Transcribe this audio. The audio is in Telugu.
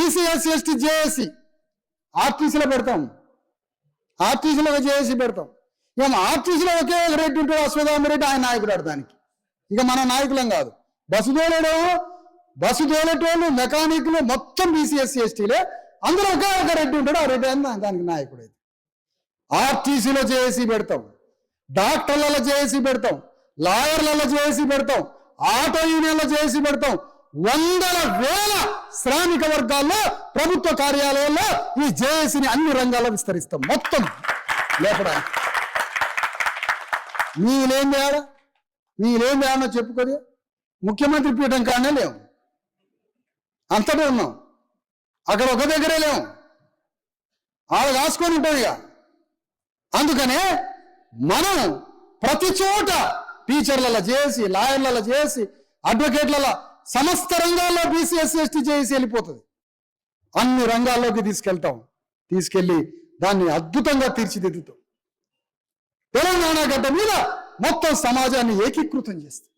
బీసీ ఎస్సీ ఎస్టీ జేఏసీ ఆర్టీసీలో పెడతాం, ఆర్టీసీలో జేఏసీ పెడతాం. ఇక ఆర్టీసీలో ఒకే ఒక రెడ్డి ఉంటాడు, అశ్వత్థామరెడ్డి, ఆయన నాయకుడు దానికి. ఇక మన నాయకులం కాదు. బస్సు తోలేటోళ్ళు మెకానిక్లు మొత్తం బీసీ ఎస్సీ ఎస్టీలే, అందులో ఒకే ఒక రెడ్డి ఉంటాడు, ఆ రెడ్డి అయినా దానికి నాయకుడు అయితే. ఆర్టీసీలో జేఏసీ పెడతాం, డాక్టర్లలో జేఏసీ పెడతాం, లాయర్లలో జేఏసీ పెడతాం, ఆటో యూనియన్లో జేఏసీ పెడతాం. వందల వేల శ్రామిక వర్గాల్లో ప్రభుత్వ కార్యాలయాల్లో ఈ జేఏసీని అన్ని రంగాల్లో విస్తరిస్తాం మొత్తం లేపడానికి. నీలేం చేయాలో చెప్పుకోది. ముఖ్యమంత్రి పీఠం కాడనే లేవు, అంతటే ఉన్నాం. అక్కడ ఒక దగ్గరే లేవు, ఆడ కాసుకొని ఉంటాం. ఇక అందుకనే మనం ప్రతి చోట టీచర్లలో చేసి, లాయర్లలో చేసి, అడ్వకేట్లలో సమస్త రంగాల్లో బీసీ ఎస్సీ ఎస్టీ చేసి వెళ్ళిపోతుంది. అన్ని రంగాల్లోకి తీసుకెళ్ళి దాన్ని అద్భుతంగా తీర్చిదిద్దుతాం. తెలంగాణ గడ్డ మీద మొత్తం సమాజాన్ని ఏకీకృతం చేస్తాం.